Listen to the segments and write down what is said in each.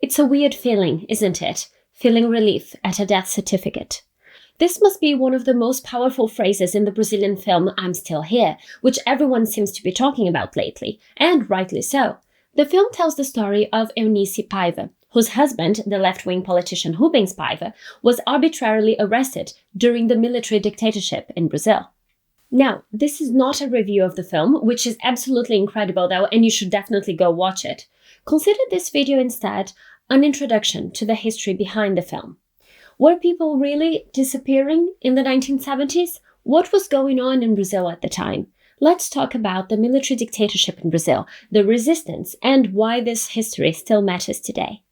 It's a weird feeling, isn't it? Feeling relief at a death certificate. This must be one of the most powerful phrases in the Brazilian film I'm Still Here, which everyone seems to be talking about lately, and rightly so. The film tells the story of Eunice Paiva, whose husband, the left-wing politician Rubens Paiva, was arbitrarily arrested during the military dictatorship in Brazil. Now, this is not a review of the film, which is absolutely incredible though, and you should definitely go watch it. Consider this video instead an introduction to the history behind the film. Were people really disappearing in the 1970s? What was going on in Brazil at the time? Let's talk about the military dictatorship in Brazil, the resistance, and why this history still matters today.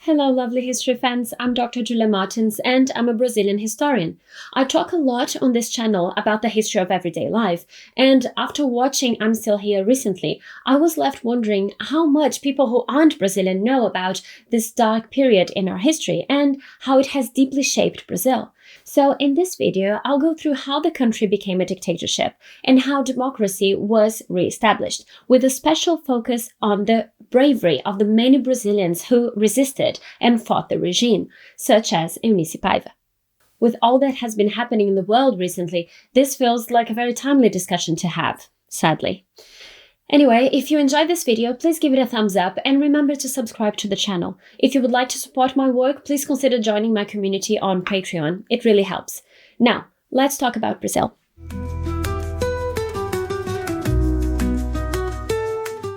Hello, lovely history fans. I'm Dr. Julia Martins, and I'm a Brazilian historian. I talk a lot on this channel about the history of everyday life, and after watching I'm Still Here recently, I was left wondering how much people who aren't Brazilian know about this dark period in our history and how it has deeply shaped Brazil. So in this video, I'll go through how the country became a dictatorship and how democracy was re-established, with a special focus on the bravery of the many Brazilians who resisted and fought the regime, such as Eunice Paiva. With all that has been happening in the world recently, this feels like a very timely discussion to have, sadly. Anyway, if you enjoyed this video, please give it a thumbs up and remember to subscribe to the channel. If you would like to support my work, please consider joining my community on Patreon. It really helps. Now, let's talk about Brazil.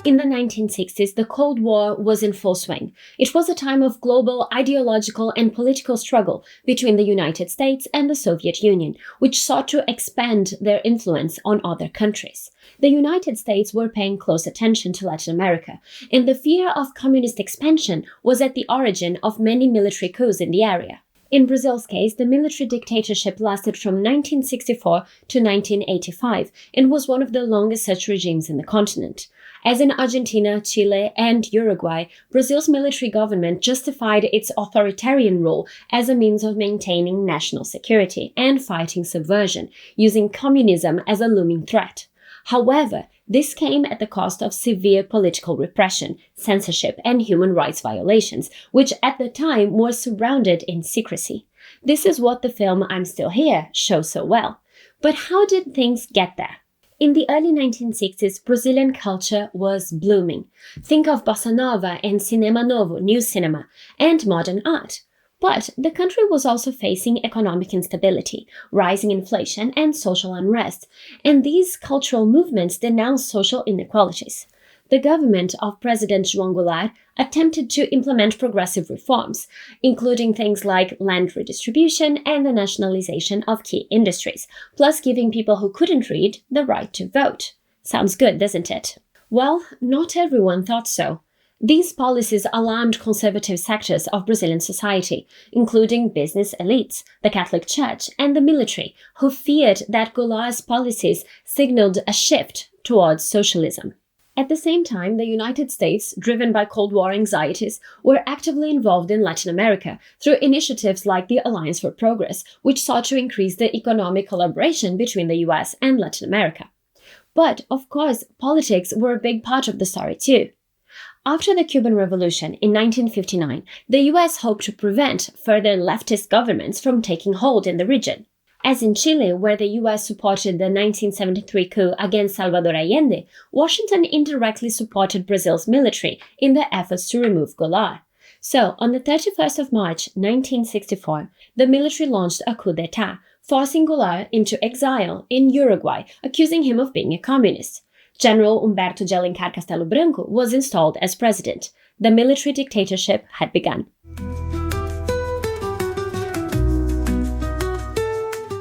In the 1960s, the Cold War was in full swing. It was a time of global ideological and political struggle between the United States and the Soviet Union, which sought to expand their influence on other countries. The United States were paying close attention to Latin America, and the fear of communist expansion was at the origin of many military coups in the area. In Brazil's case, the military dictatorship lasted from 1964 to 1985 and was one of the longest such regimes in the continent. As in Argentina, Chile, and Uruguay, Brazil's military government justified its authoritarian rule as a means of maintaining national security and fighting subversion, using communism as a looming threat. However, this came at the cost of severe political repression, censorship, and human rights violations, which at the time were surrounded in secrecy. This is what the film I'm Still Here shows so well. But how did things get there? In the early 1960s, Brazilian culture was blooming. Think of bossa nova and cinema novo, new cinema, and modern art. But the country was also facing economic instability, rising inflation, and social unrest, and these cultural movements denounced social inequalities. The government of President João Goulart attempted to implement progressive reforms, including things like land redistribution and the nationalization of key industries, plus giving people who couldn't read the right to vote. Sounds good, doesn't it? Well, not everyone thought so. These policies alarmed conservative sectors of Brazilian society, including business elites, the Catholic Church, and the military, who feared that Goulart's policies signaled a shift towards socialism. At the same time, the United States, driven by Cold War anxieties, were actively involved in Latin America through initiatives like the Alliance for Progress, which sought to increase the economic collaboration between the US and Latin America. But, of course, politics were a big part of the story too. After the Cuban Revolution in 1959, the US hoped to prevent further leftist governments from taking hold in the region. As in Chile, where the US supported the 1973 coup against Salvador Allende, Washington indirectly supported Brazil's military in their efforts to remove Goulart. So, on the 31st of March 1964, the military launched a coup d'etat, forcing Goulart into exile in Uruguay, accusing him of being a communist. General Humberto de Alencar Castelo Branco was installed as president. The military dictatorship had begun.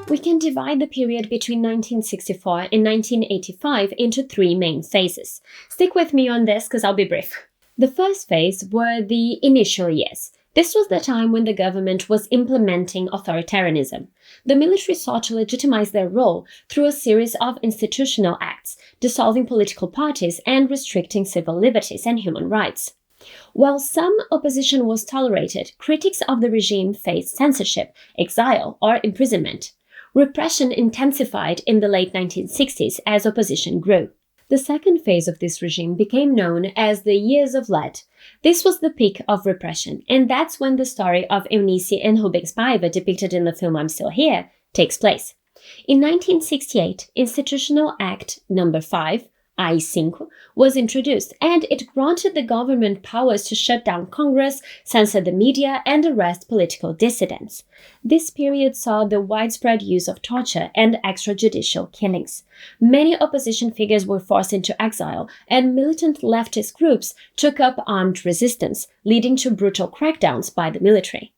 We can divide the period between 1964 and 1985 into three main phases. Stick with me on this because I'll be brief. The first phase were the initial years. This was the time when the government was implementing authoritarianism. The military sought to legitimize their role through a series of institutional acts, dissolving political parties and restricting civil liberties and human rights. While some opposition was tolerated, critics of the regime faced censorship, exile, or imprisonment. Repression intensified in the late 1960s as opposition grew. The second phase of this regime became known as the Years of Lead. This was the peak of repression, and that's when the story of Eunice and Rubens Paiva, depicted in the film I'm Still Here, takes place. In 1968, Institutional Act No. 5, AI-5, was introduced, and it granted the government powers to shut down Congress, censor the media, and arrest political dissidents. This period saw the widespread use of torture and extrajudicial killings. Many opposition figures were forced into exile, and militant leftist groups took up armed resistance, leading to brutal crackdowns by the military.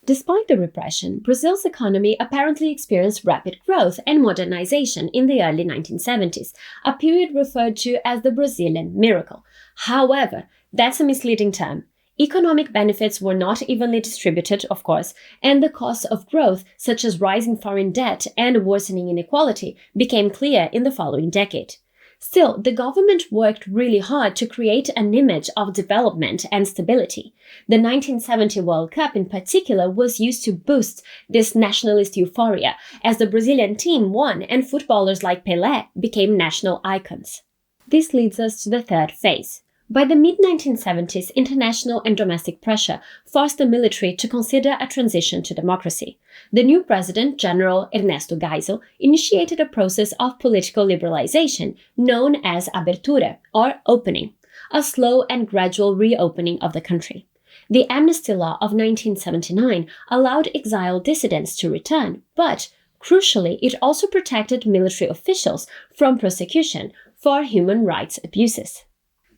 Despite the repression, Brazil's economy apparently experienced rapid growth and modernization in the early 1970s, a period referred to as the Brazilian miracle. However, that's a misleading term. Economic benefits were not evenly distributed, of course, and the costs of growth, such as rising foreign debt and worsening inequality, became clear in the following decade. Still, the government worked really hard to create an image of development and stability. The 1970 World Cup in particular was used to boost this nationalist euphoria, as the Brazilian team won and footballers like Pelé became national icons. This leads us to the third phase. By the mid-1970s, international and domestic pressure forced the military to consider a transition to democracy. The new president, General Ernesto Geisel, initiated a process of political liberalization known as abertura, or opening, a slow and gradual reopening of the country. The Amnesty Law of 1979 allowed exiled dissidents to return, but, crucially, it also protected military officials from prosecution for human rights abuses.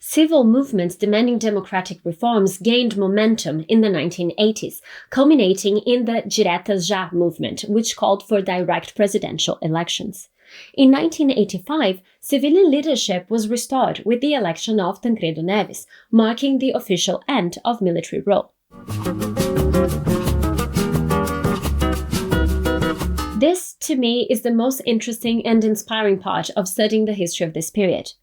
Civil movements demanding democratic reforms gained momentum in the 1980s, culminating in the Diretas Já movement, which called for direct presidential elections. In 1985, civilian leadership was restored with the election of Tancredo Neves, marking the official end of military rule. This, to me, is the most interesting and inspiring part of studying the history of this period.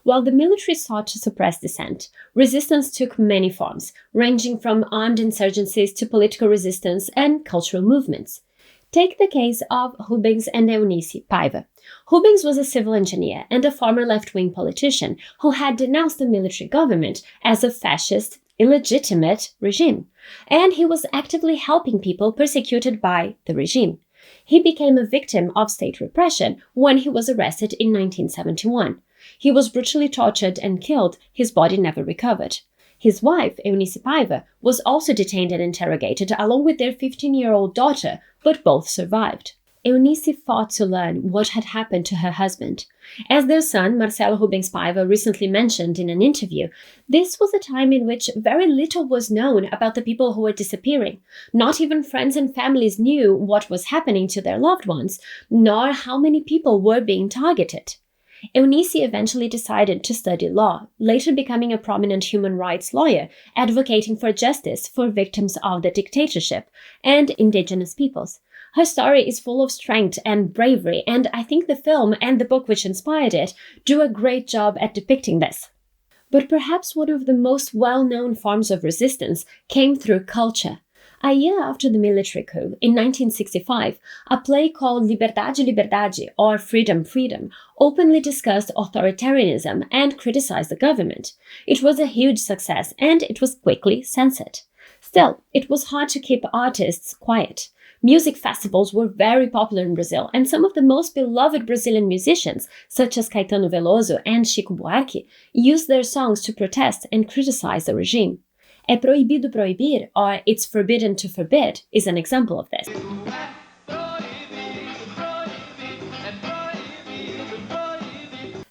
While the military sought to suppress dissent, resistance took many forms, ranging from armed insurgencies to political resistance and cultural movements. Take the case of Rubens and Eunice Paiva. Rubens was a civil engineer and a former left-wing politician who had denounced the military government as a fascist, illegitimate regime, and he was actively helping people persecuted by the regime. He became a victim of state repression when he was arrested in 1971. He was brutally tortured and killed, his body never recovered. His wife, Eunice Paiva, was also detained and interrogated along with their 15-year-old daughter, but both survived. Eunice fought to learn what had happened to her husband. As their son, Marcelo Rubens Paiva, recently mentioned in an interview, this was a time in which very little was known about the people who were disappearing. Not even friends and families knew what was happening to their loved ones, nor how many people were being targeted. Eunice eventually decided to study law, later becoming a prominent human rights lawyer, advocating for justice for victims of the dictatorship and indigenous peoples. Her story is full of strength and bravery, and I think the film and the book which inspired it do a great job at depicting this. But perhaps one of the most well-known forms of resistance came through culture. A year after the military coup, in 1965, a play called Liberdade, Liberdade, or Freedom, Freedom, openly discussed authoritarianism and criticized the government. It was a huge success, and it was quickly censored. Still, it was hard to keep artists quiet. Music festivals were very popular in Brazil, and some of the most beloved Brazilian musicians, such as Caetano Veloso and Chico Buarque, used their songs to protest and criticize the regime. É proibido proibir, or It's forbidden to forbid, is an example of this.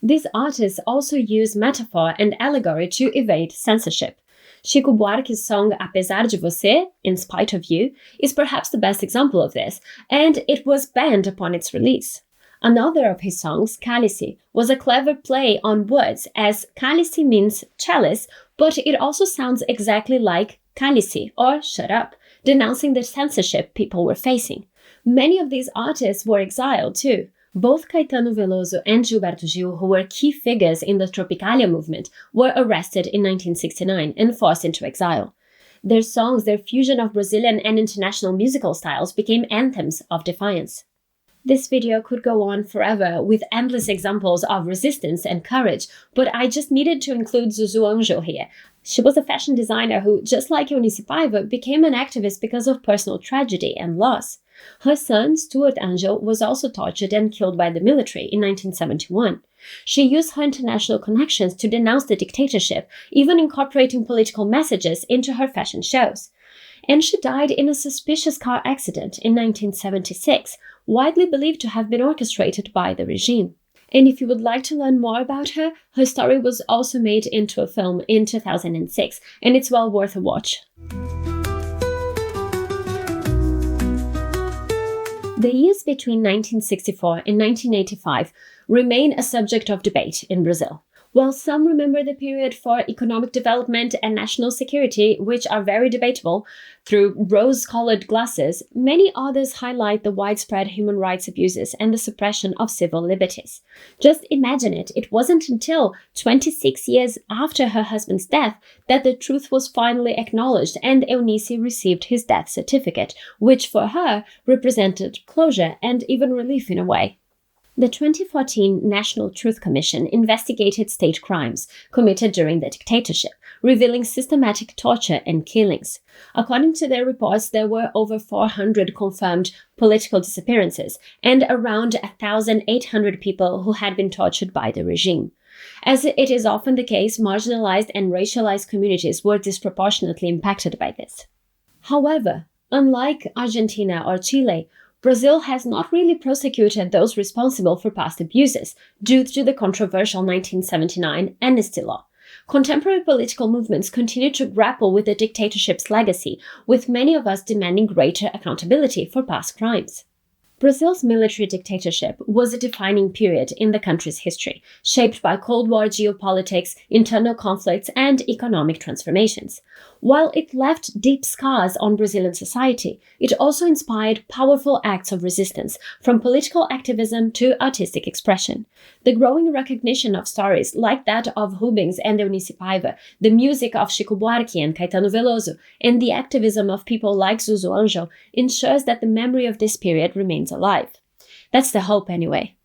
These artists also use metaphor and allegory to evade censorship. Chico Buarque's song Apesar de Você, In Spite of You, is perhaps the best example of this, and it was banned upon its release. Another of his songs, Cálice, was a clever play on words, as cálice means chalice, but it also sounds exactly like cálice, or shut up, denouncing the censorship people were facing. Many of these artists were exiled too. Both Caetano Veloso and Gilberto Gil, who were key figures in the Tropicalia movement, were arrested in 1969 and forced into exile. Their songs, their fusion of Brazilian and international musical styles, became anthems of defiance. This video could go on forever with endless examples of resistance and courage, but I just needed to include Zuzu Angel here. She was a fashion designer who, just like Eunice Paiva, became an activist because of personal tragedy and loss. Her son, Stuart Angel, was also tortured and killed by the military in 1971. She used her international connections to denounce the dictatorship, even incorporating political messages into her fashion shows. And she died in a suspicious car accident in 1976, widely believed to have been orchestrated by the regime. And if you would like to learn more about her, her story was also made into a film in 2006, and it's well worth a watch. The years between 1964 and 1985 remain a subject of debate in Brazil. While some remember the period for economic development and national security, which are very debatable, through rose-colored glasses, many others highlight the widespread human rights abuses and the suppression of civil liberties. Just imagine it, it wasn't until 26 years after her husband's death that the truth was finally acknowledged and Eunice received his death certificate, which for her represented closure and even relief in a way. The 2014 National Truth Commission investigated state crimes committed during the dictatorship, revealing systematic torture and killings. According to their reports, there were over 400 confirmed political disappearances and around 1,800 people who had been tortured by the regime. As it is often the case, marginalized and racialized communities were disproportionately impacted by this. However, unlike Argentina or Chile, Brazil has not really prosecuted those responsible for past abuses due to the controversial 1979 amnesty law. Contemporary political movements continue to grapple with the dictatorship's legacy, with many of us demanding greater accountability for past crimes. Brazil's military dictatorship was a defining period in the country's history, shaped by Cold War geopolitics, internal conflicts, and economic transformations. While it left deep scars on Brazilian society, it also inspired powerful acts of resistance, from political activism to artistic expression. The growing recognition of stories like that of Rubens and Eunice Paiva, the music of Chico Buarque and Caetano Veloso, and the activism of people like Zuzu Angel ensures that the memory of this period remains alive. That's the hope anyway.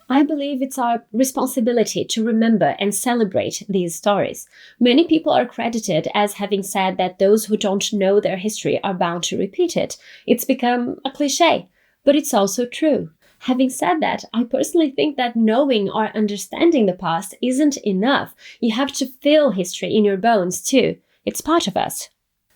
I believe it's our responsibility to remember and celebrate these stories. Many people are credited as having said that those who don't know their history are bound to repeat it. It's become a cliché, but it's also true. Having said that, I personally think that knowing or understanding the past isn't enough. You have to feel history in your bones too. It's part of us.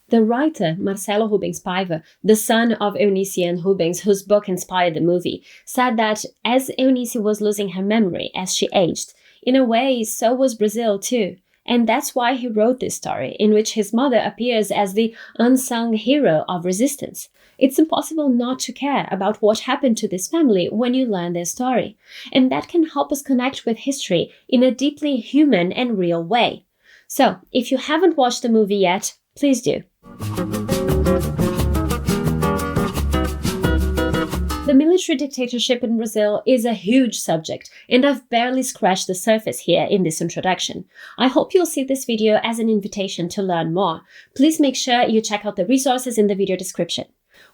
The writer, Marcelo Rubens Paiva, the son of Eunice and Rubens, whose book inspired the movie, said that as Eunice was losing her memory as she aged, in a way, so was Brazil too. And that's why he wrote this story, in which his mother appears as the unsung hero of resistance. It's impossible not to care about what happened to this family when you learn their story. And that can help us connect with history in a deeply human and real way. So, if you haven't watched the movie yet, please do. The military dictatorship in Brazil is a huge subject, and I've barely scratched the surface here in this introduction. I hope you'll see this video as an invitation to learn more. Please make sure you check out the resources in the video description.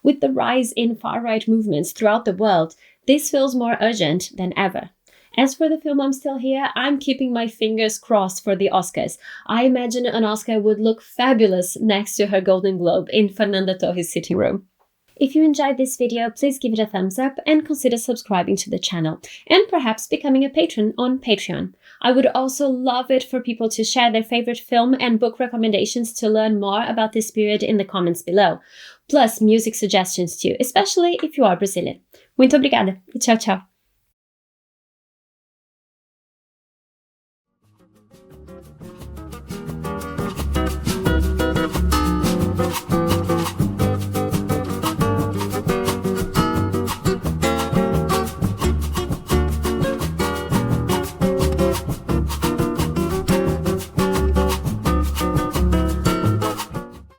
With the rise in far-right movements throughout the world, this feels more urgent than ever. As for the film I'm Still Here, I'm keeping my fingers crossed for the Oscars. I imagine an Oscar would look fabulous next to her Golden Globe in Fernanda Torres' sitting room. If you enjoyed this video, please give it a thumbs up and consider subscribing to the channel, and perhaps becoming a patron on Patreon. I would also love it for people to share their favorite film and book recommendations to learn more about this period in the comments below. Plus music suggestions too, especially if you are Brazilian. Muito obrigada e tchau, tchau!